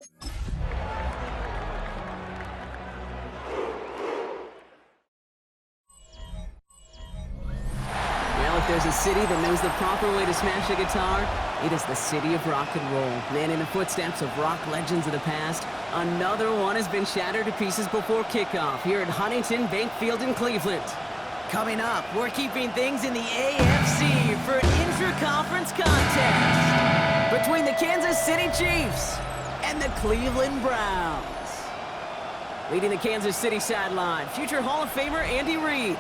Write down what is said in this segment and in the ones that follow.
Well, if there's a city that knows the proper way to smash a guitar, it is the city of rock and roll. Man, in the footsteps of rock legends of the past, another one has been shattered to pieces before kickoff here at Huntington Bank Field in Cleveland. Coming up, we're keeping things in the AFC for an intra-conference contest between the Kansas City Chiefs and the Cleveland Browns. Leading the Kansas City sideline, future Hall of Famer Andy Reid.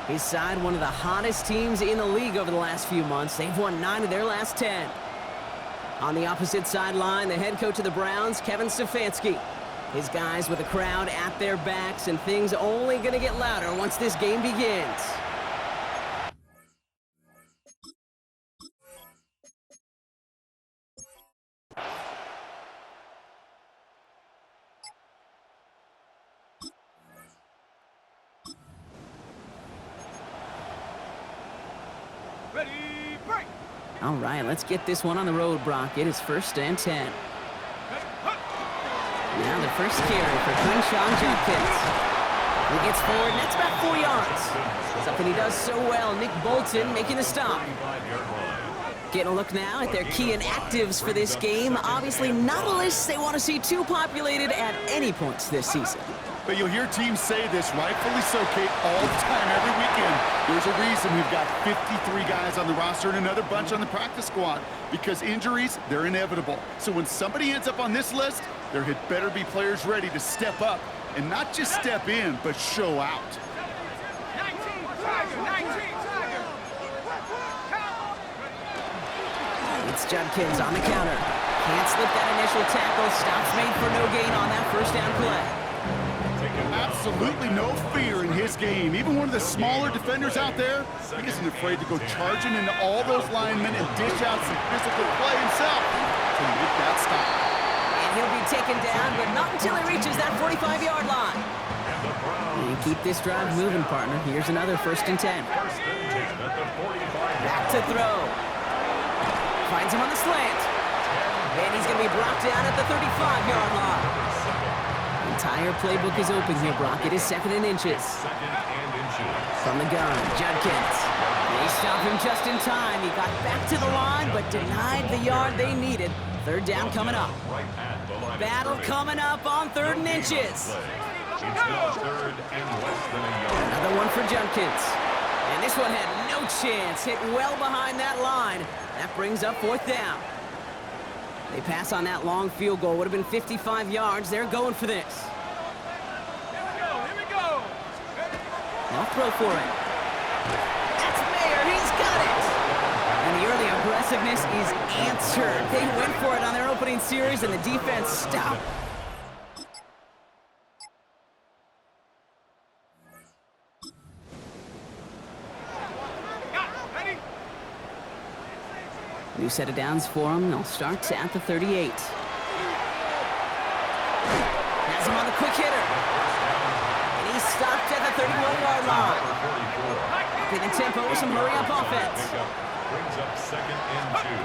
His side, one of the hottest teams in the league over the last few months. They've won 9 of their last 10. On the opposite sideline, the head coach of the Browns, Kevin Stefanski. His guys with the crowd at their backs, and things only going to get louder once this game begins. Ready, break! All right, let's get this one on the road, Brock. It is 1st and 10. Now the first carry for Crenshaw Judkins. He gets forward, and that's about 4 yards. Something he does so well. Nick Bolton making the stop. Getting a look now at their key inactives for this game. Obviously not a list they want to see too populated at any points this season. But you'll hear teams say this, rightfully so, Kate, all the time, every weekend. There's a reason we've got 53 guys on the roster and another bunch on the practice squad. Because injuries, they're inevitable. So when somebody ends up on this list, there had better be players ready to step up. And not just step in, but show out. 19, Tiger, 19, Tiger. It's Judkins on the counter. Can't slip that initial tackle. Stops made for no gain on that first down play. Absolutely no fear in his game. Even one of the smaller defenders out there, he isn't afraid to go charging into all those linemen and dish out some physical play himself to make that stop. And he'll be taken down, but not until he reaches that 45-yard line. And keep this drive moving, partner. Here's another 1st and 10. Back to throw. Finds him on the slant. And he's going to be brought down at the 35-yard line. Entire playbook is open here, Brock. It is 2nd and inches. From the gun, Judkins. They stop him just in time. He got back to the line, but denied the yard they needed. 3rd down coming up. Battle coming up on 3rd and inches. Another one for Judkins. And this one had no chance. Hit well behind that line. That brings up 4th down. They pass on that long field goal. Would have been 55 yards. They're going for this. Here we go. They'll throw for it. That's Mayer. He's got it. And the early aggressiveness is answered. They went for it on their opening series, and the defense stopped. Ready? New set of downs for them. They'll start at the 38. Has him on the quick hitter. And he's stopped at the 31-yard line. Upping the tempo with some hurry-up offense. Brings up 2nd and 2.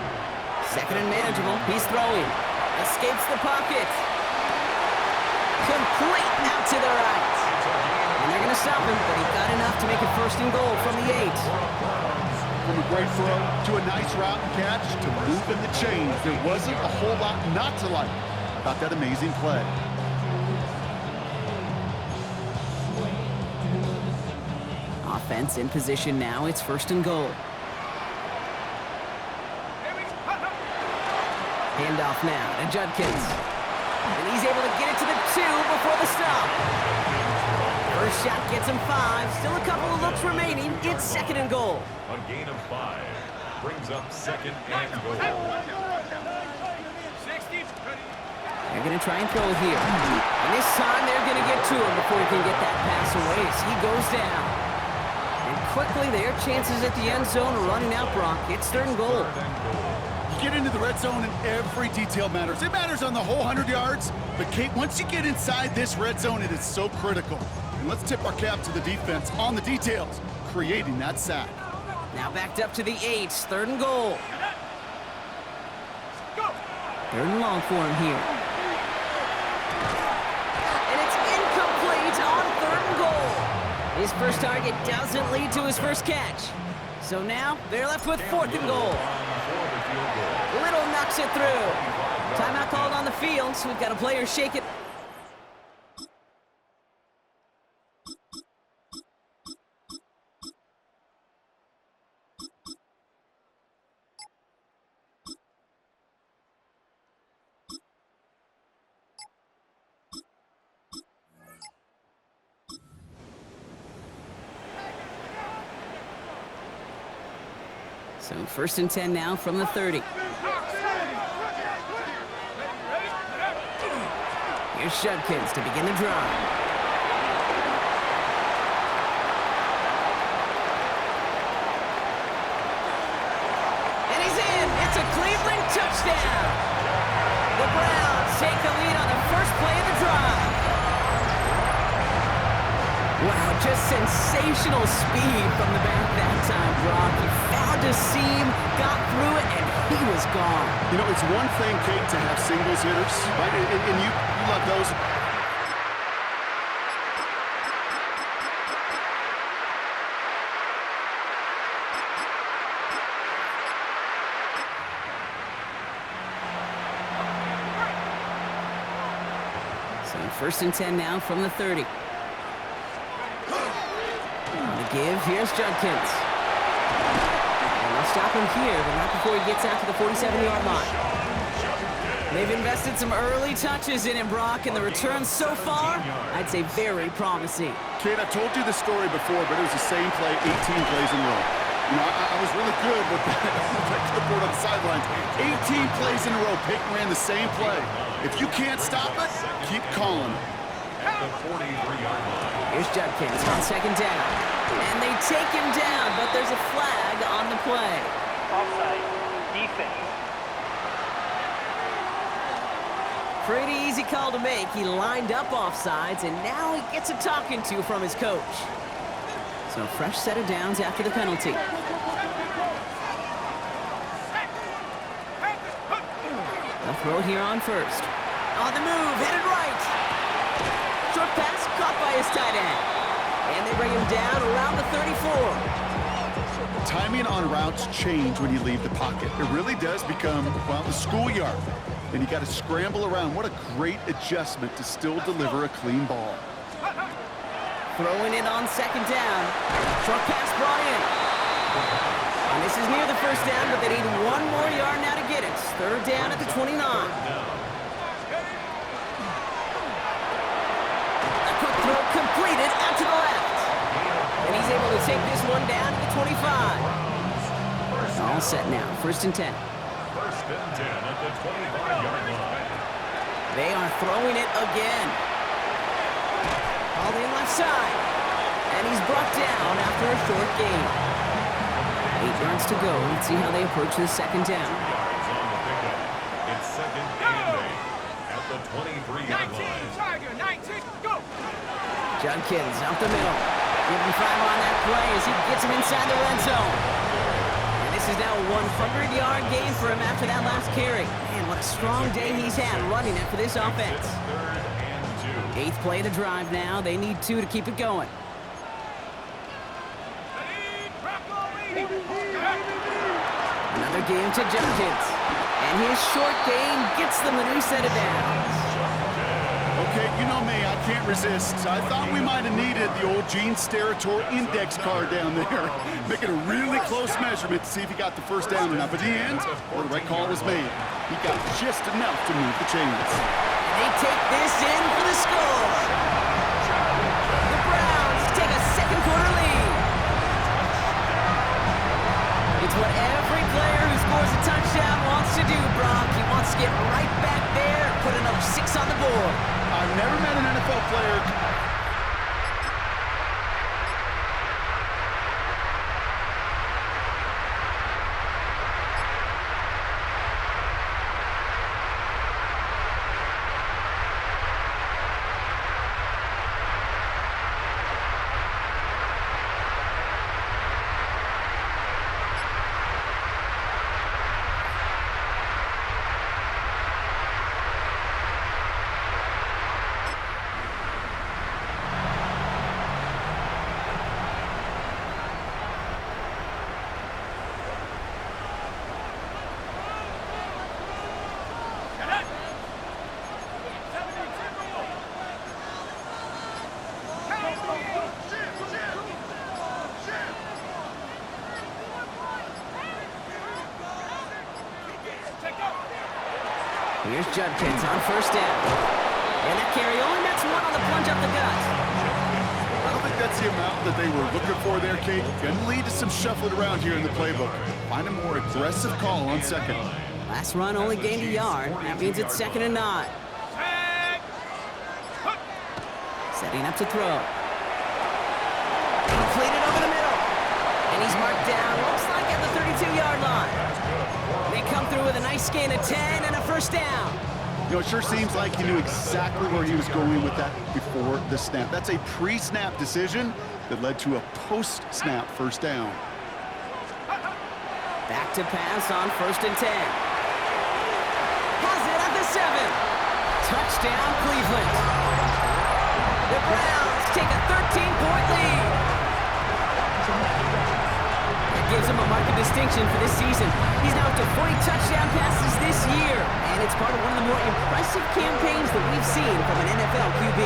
2nd and manageable. He's throwing. Escapes the pocket. Complete out to the right. And they're going to stop him, but he got enough to make it 1st and goal from the 8. From a great throw to a nice route and catch to moving the chains. There wasn't a whole lot not to like about that amazing play. Offense in position now. It's 1st and goal. Handoff now to Judkins. And he's able to get it to the 2 before the stop. First shot gets him 5. Still a couple of looks remaining. It's 2nd and goal. A gain of 5. Brings up 2nd and goal. 60. They're going to try and throw it here. And this time they're going to get to him before he can get that pass away as he goes down. And quickly their chances at the end zone are running out, Brock. It's 3rd and goal. You get into the red zone and every detail matters. It matters on the whole 100 yards. But, Kate, once you get inside this red zone, it is so critical. And let's tip our cap to the defense on the details, creating that sack. Now backed up to the 8. 3rd and goal. Go. 3rd and long for him here. His first target doesn't lead to his first catch. So now they're left with 4th and goal. Little knocks it through. Timeout called on the field, so we've got a player shake it. So 1st and 10 now from the 30. Here's Judkins to begin the drive. And he's in. It's a Cleveland touchdown. The Browns take the lead on the first play of the drive. Wow, just sensational speed from the back that time, Brock. He found a seam, got through it, and he was gone. You know, it's one thing, Kate, to have singles hitters, right? And you love those. So 1st and 10 now from the 30. On the give, here's Judkins. And they'll stop him here, but not before he gets out to the 47-yard line. They've invested some early touches in him, Brock, and the return so far, I'd say very promising. Kate, I've told you this story before, but it was the same play 18 plays in a row. You know, I was really good with that clipboard on the sidelines. 18 plays in a row, Peyton ran the same play. If you can't stop it, keep calling. At the 43-yard line. Here's Judkins on 2nd down. And they take him down, but there's a flag on the play. Offside. Defense. Pretty easy call to make. He lined up offsides, and now he gets a talking to from his coach. So fresh set of downs after the penalty. They'll throw here on 1st. On the move, headed right. Short pass caught by his tight end. And they bring him down around the 34. Timing on routes change when you leave the pocket. It really does become, well, the schoolyard. And you got to scramble around. What a great adjustment to still deliver a clean ball. Throwing it on 2nd down. Short pass brought in. And this is near the 1st down, but they need 1 more yard now to get it. 3rd down at the 29. A quick throw completed out to the left. And he's able to take this one down to the 25. All set now. 1st and 10. 1st and 10 at the 25-yard line. They are throwing it again. All in left side. And he's brought down after a short gain. 8 yards to go. Let's see how they approach this 2nd down. 2 yards on the pickup. It's 2nd and 8 at the 23-yard 19, line. Tiger, 19, go! Judkins up the middle. Giving fire on that play as he gets him inside the red zone. And this is now a 100-yard gain for him after that last carry. Man, what a strong day he's had running it for this offense. 3rd and 2. 8th play of the drive now. They need 2 to keep it going. Another game to Judkins. And his short gain gets them a new set of downs. Okay, you know me, I can't resist. I thought we might have needed the old Gene Steratore index card down there. Making a really close measurement to see if he got the 1st down or not. But in the end, well, the right call was made. He got just enough to move the chains. They take this in for the score. The Browns take a 2nd quarter lead. It's what every player who scores a touchdown wants to do, Brock. He wants to get right back there and put another 6 on the board. I've never met an NFL player Here's Judkins on first down. And that carry only nets one on the plunge up the gut. I don't think that's the amount that they were looking for there, Kate. Going to lead to some shuffling around here in the playbook. Find a more aggressive call on second. Last run only gained a yard. That means it's 2nd and 9. Setting up to throw. Completed over the middle. And he's marked down, looks like at the 32-yard line. They come through with a nice gain of 10 and a first down. You know, it sure seems like he knew exactly where he was going with that before the snap. That's a pre-snap decision that led to a post-snap first down. Back to pass on 1st and 10. Has it at the 7. Touchdown, Cleveland. The Browns take a 13-point lead. That gives him a mark of distinction for this season. He's now up to 40 touchdown passes this year, and it's part of one of the more impressive campaigns that we've seen from an NFL QB.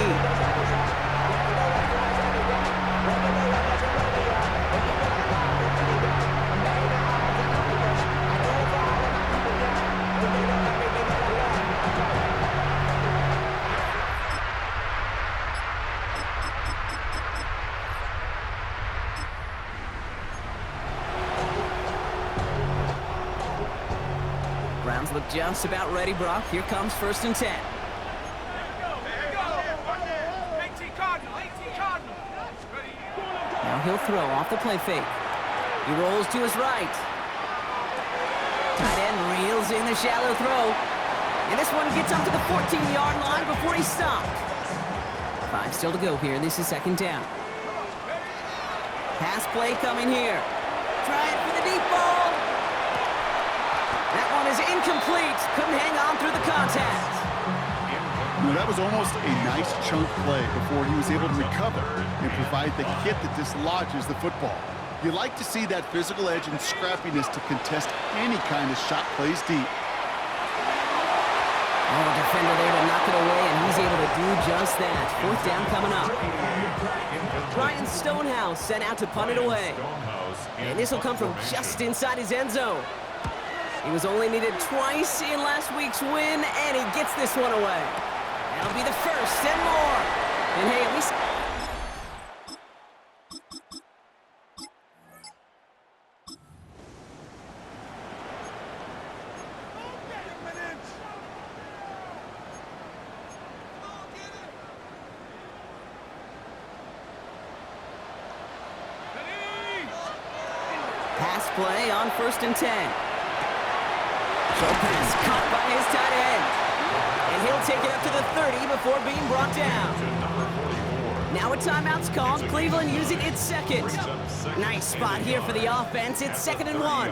Browns look just about ready, Brock. Here comes 1st and 10. Here we go. 18 Cardinal. Ready. Now he'll throw off the play fake. He rolls to his right. Tight end reels in the shallow throw. And this one gets up to the 14-yard line before he's stopped. 5 still to go here. This is 2nd down. Pass play coming here. Trying for the deep ball. That one is incomplete. Couldn't hang on through the contact. You know, that was almost a nice chunk play before he was able to recover and provide the hit that dislodges the football. You like to see that physical edge and scrappiness to contest any kind of shot plays deep. Oh, defender there to knock it away, and he's able to do just that. 4th down coming up. Ryan Stonehouse sent out to punt it away. And this will come from just inside his end zone. He was only needed twice in last week's win, and he gets this one away. That'll be the first and more. And hey, at least... Pass play on 1st and 10. Pass caught by his tight end. And he'll take it up to the 30 before being brought down. Now a timeout's called. Cleveland using its 2nd. Nice spot here for the offense. It's 2nd and 1.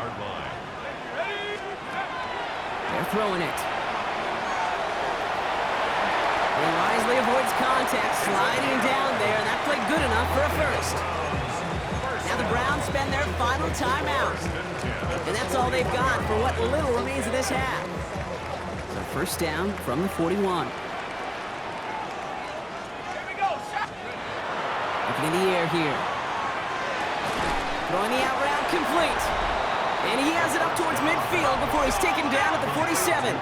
They're throwing it. He wisely avoids contact, sliding down there, and that played good enough for a first. Now the Browns spend their final timeout. And that's all they've got for what little remains of this half. So 1st down from the 41. Here we go. Looking in the air here. Throwing the out route complete. And he has it up towards midfield before he's taken down at the 47.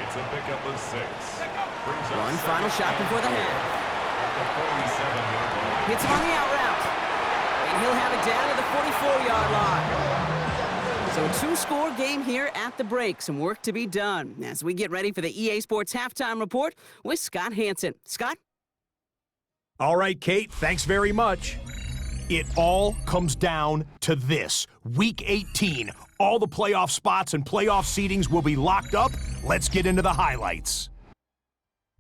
It's a pickup of 6. One final shot before the half. Hits him on the out route. And he'll have it down to the 44-yard line. So a 2-score game here at the break. Some work to be done as we get ready for the EA Sports Halftime Report with Scott Hansen. Scott? All right, Kate, thanks very much. It all comes down to this. Week 18, all the playoff spots and playoff seedings will be locked up. Let's get into the highlights.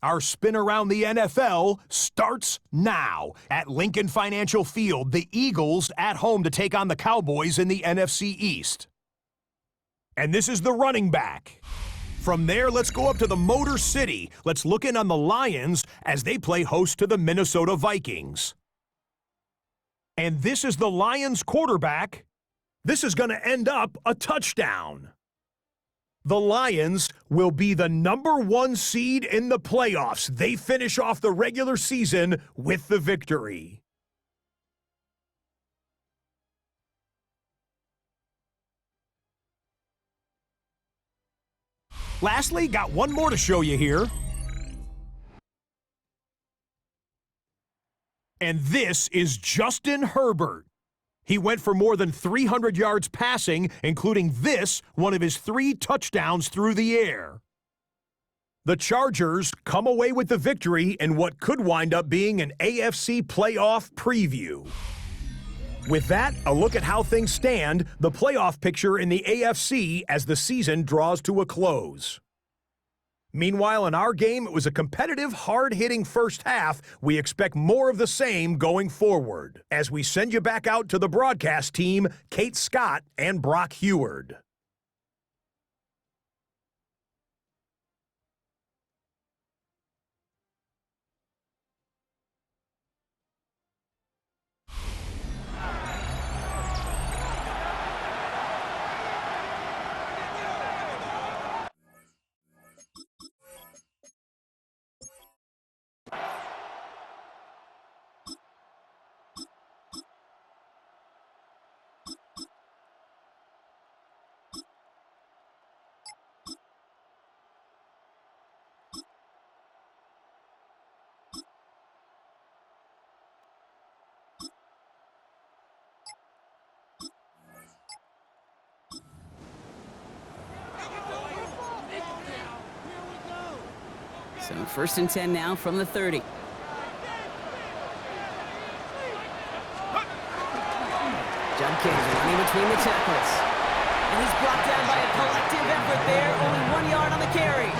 Our spin around the NFL starts now. At Lincoln Financial Field, the Eagles at home to take on the Cowboys in the NFC East. And this is the running back. From there, let's go up to the Motor City. Let's look in on the Lions as they play host to the Minnesota Vikings. And this is the Lions quarterback. This is going to end up a touchdown. The Lions will be the #1 seed in the playoffs. They finish off the regular season with the victory. Lastly, got one more to show you here. And this is Justin Herbert. He went for more than 300 yards passing, including this, one of his 3 touchdowns through the air. The Chargers come away with the victory in what could wind up being an AFC playoff preview. With that, a look at how things stand, the playoff picture in the AFC as the season draws to a close. Meanwhile, in our game, it was a competitive, hard-hitting first half. We expect more of the same going forward. As we send you back out to the broadcast team, Kate Scott and Brock Heward. So 1st and 10 now from the 30. Judkins running between the tackles. And he's brought down by a collective effort there. Only 1 yard on the carry.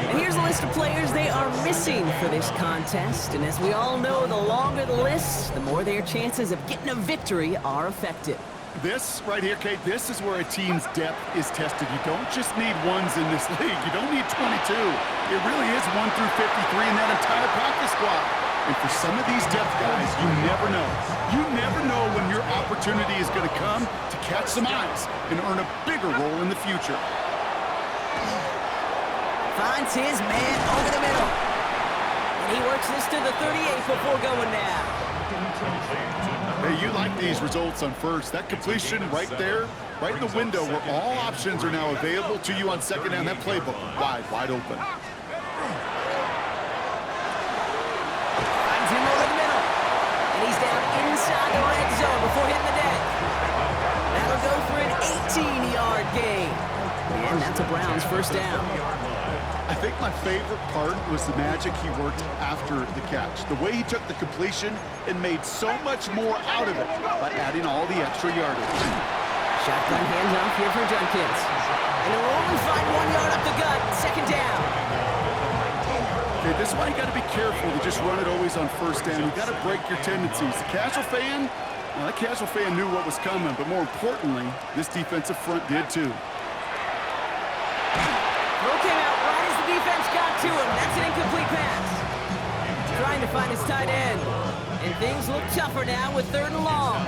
And here's a list of players they are missing for this contest. And as we all know, the longer the list, the more their chances of getting a victory are affected. This right here, Kate, this is where a team's depth is tested. You don't just need ones in this league. You don't need 22. It really is 1 through 53 in that entire practice squad. And for some of these depth guys, you never know. You never know when your opportunity is going to come to catch some eyes and earn a bigger role in the future. Finds his man over the middle. And he works this to the 38 before going down. Hey, you like these results on first. That completion right there, right in the window where all options are now available to you on second down. That playbook wide open. Finds him over the middle. And he's down inside the red zone before hitting the deck. That'll go for an 18-yard gain. And that's a Browns first down. I think my favorite part was the magic he worked after the catch. The way he took the completion and made so much more out of it by adding all the extra yardage. Shotgun handoff here for Judkins. And he'll only find 1 yard up the gut. Second down. Okay, this is why you got to be careful to just run it always on first down. You got to break your tendencies. The casual fan, well, that casual fan knew what was coming, but more importantly, this defensive front did too. Throw came out right as the defense got to him. That's an incomplete pass. Trying to find his tight end. And things look tougher now with 3rd and long.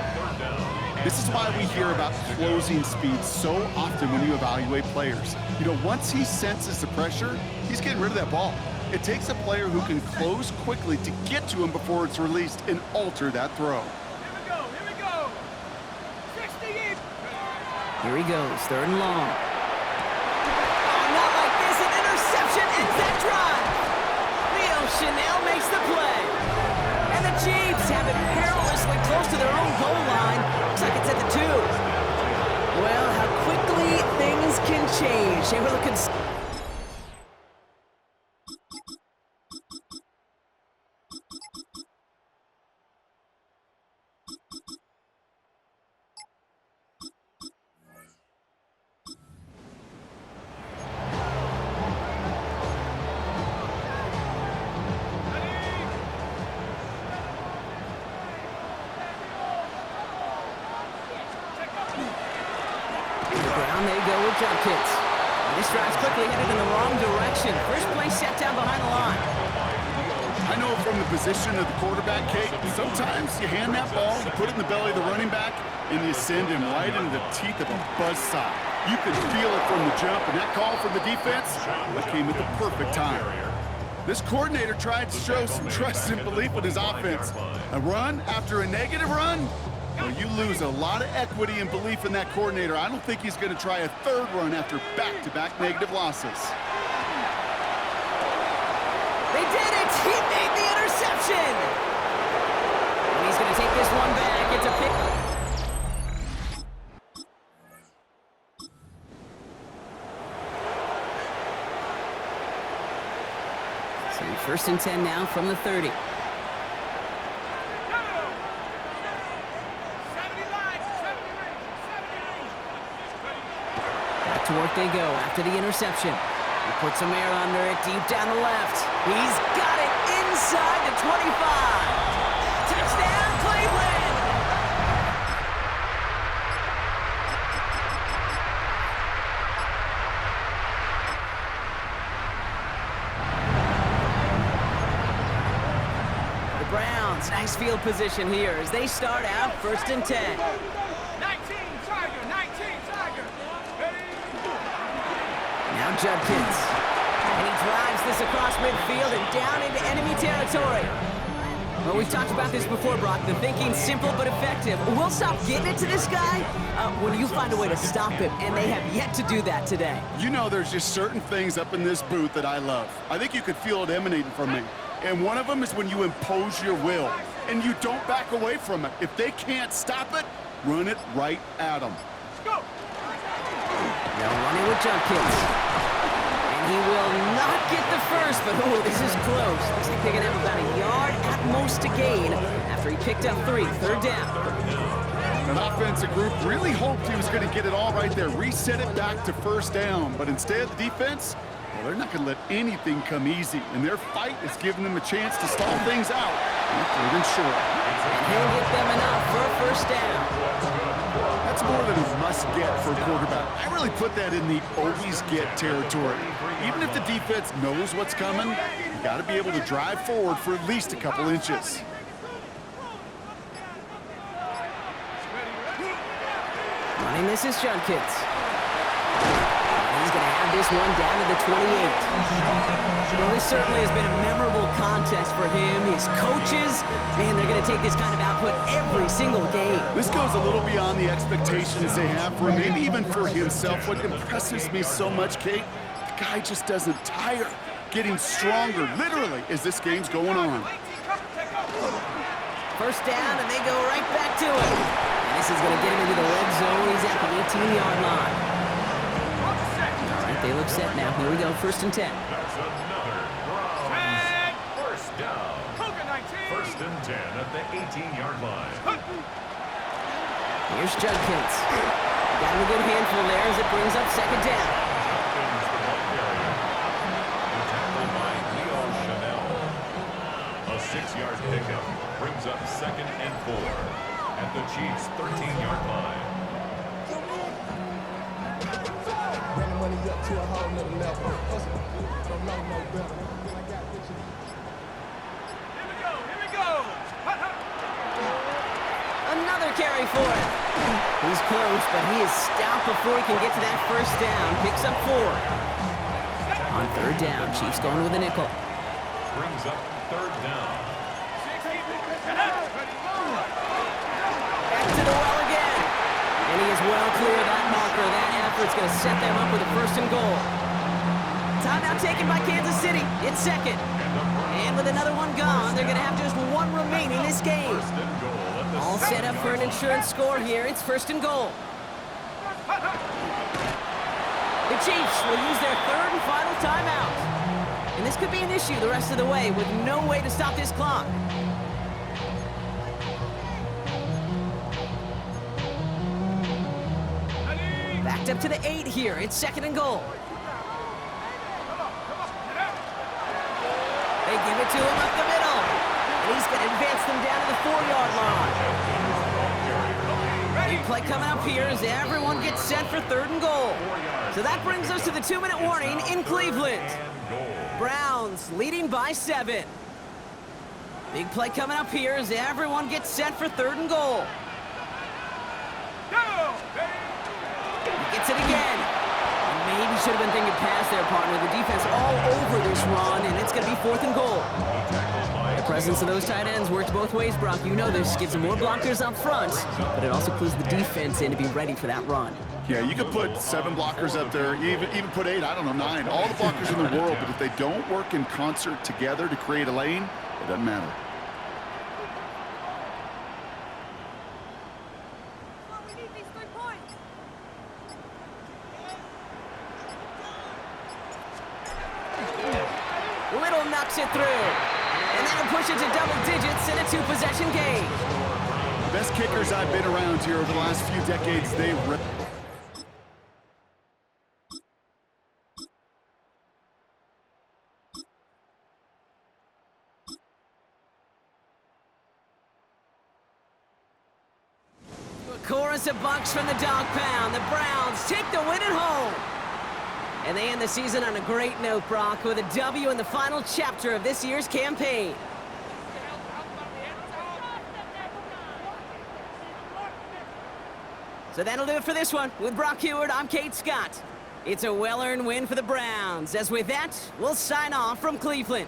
This is why we hear about closing speed so often when you evaluate players. You know, once he senses the pressure, he's getting rid of that ball. It takes a player who can close quickly to get to him before it's released and alter that throw. Here we go. 60 in. Here he goes, 3rd and long. Ends that drive. Leo Chanel makes the play. And the Chiefs have it perilously close to their own goal line. Looks like it's at the 2. Well, how quickly things can change. They were looking... They go with Judkins. This drive's quickly headed in the wrong direction. First play set down behind the line. I know from the position of the quarterback, Kate, sometimes you hand that ball, you put it in the belly of the running back, and you send him right into the teeth of a buzzsaw. You could feel it from the jump, and that call from the defense, that came at the perfect time. This coordinator tried to show some trust and belief with his offense. A run after a negative run, Well, you lose a lot of equity and belief in that coordinator. I don't think he's going to try a third run after back-to-back negative losses. They did it! He made the interception! And he's going to take this one back. It's a pick. So 1st and 10 now from the 30. Back to work they go after the interception. He puts some air under it, deep down the left. He's got it inside the 25. Touchdown, Cleveland! The Browns, nice field position here as they start out 1st and 10. 19 Tiger, 19 Tiger. Now Judkins. And he drives this across midfield and down into enemy territory. Well, we've talked about this before, Brock. The thinking's simple but effective. We'll stop getting it to this guy when you find a way to stop him, and they have yet to do that today. You know, there's just certain things up in this booth that I love. I think you could feel it emanating from me. And one of them is when you impose your will, and you don't back away from it. If they can't stop it, run it right at them. Go! Now running with Judkins. He will not get the first, but oh, this is close. Looks like they're going to have about a yard at most to gain after he picked up 3. 3rd down. An offensive group really hoped he was going to get it all right there, reset it back to 1st down. But instead, the defense, well, they're not going to let anything come easy. And their fight is giving them a chance to stall things out. And 3rd and short. And he'll get them enough for a 1st down. That's more than a must-get for a quarterback. I really put that in the always-get territory. Even if the defense knows what's coming, you got to be able to drive forward for at least a couple inches. Running this is Judkins. He's going to have this one down to the 28. Well, this certainly has been a memorable contest for him. His coaches, man, they're going to take this kind of output every single game. This goes a little beyond the expectations they have for him, and even for himself. What impresses me so much, Kate, the guy just doesn't tire. Getting stronger, literally, as this game's going on. 1st down, and they go right back to it. And this is going to get him into the red zone. He's at the 18-yard line. All right, they look set now. Here we go, 1st and 10. That's another Browns first down. 1st and 10 at the 18-yard line. Here's Judkins. Got him a good handful there as it brings up 2nd down. Judkins, the ball carrier. The tackle by Leo Chanel. A 6-yard pickup brings up 2nd and 4 at the Chiefs' 13-yard line. Money up to a whole nother level. Don't know no better. Here we go. Another carry for it. He's close, but he is stopped before he can get to that 1st down. Picks up 4. On 3rd down, Chiefs going with a nickel. Brings up 3rd down. Back to the well again. And he is well clear of that marker. That effort's going to set them up with a 1st and goal. Timeout taken by Kansas City. It's 2nd. And with another one gone, they're going to have just 1 remaining this game. All set up for an insurance score here. It's 1st and goal. The Chiefs will use their 3rd and final timeout. And this could be an issue the rest of the way with no way to stop this clock. Backed up to the 8 here. It's 2nd and goal. They give it to him up the middle. And he's going to advance them down to the 4-yard line. Big play coming up here as everyone gets set for 3rd and goal. So that brings us to the 2-minute warning in Cleveland. Browns leading by 7. Big play coming up here as everyone gets set for 3rd and goal. He gets it again. And maybe should have been thinking pass there, partner. The defense all over this run, and it's going to be 4th and goal. The presence of those tight ends works both ways, Brock. You know this. Gives them more blockers up front, but it also clues the defense in to be ready for that run. Yeah, you could put 7 blockers up there, even put 8, I don't know, 9. All the blockers in the world, but if they don't work in concert together to create a lane, it doesn't matter. Little knocks it through. And that'll push it to double digits in a 2-possession game. The best kickers I've been around here over the last few decades, they rip. A chorus of bucks from the dog pound. The Browns take the win at home. And they end the season on a great note, Brock, with a W in the final chapter of this year's campaign. So that'll do it for this one. With Brock Heward, I'm Kate Scott. It's a well-earned win for the Browns. As with that, we'll sign off from Cleveland.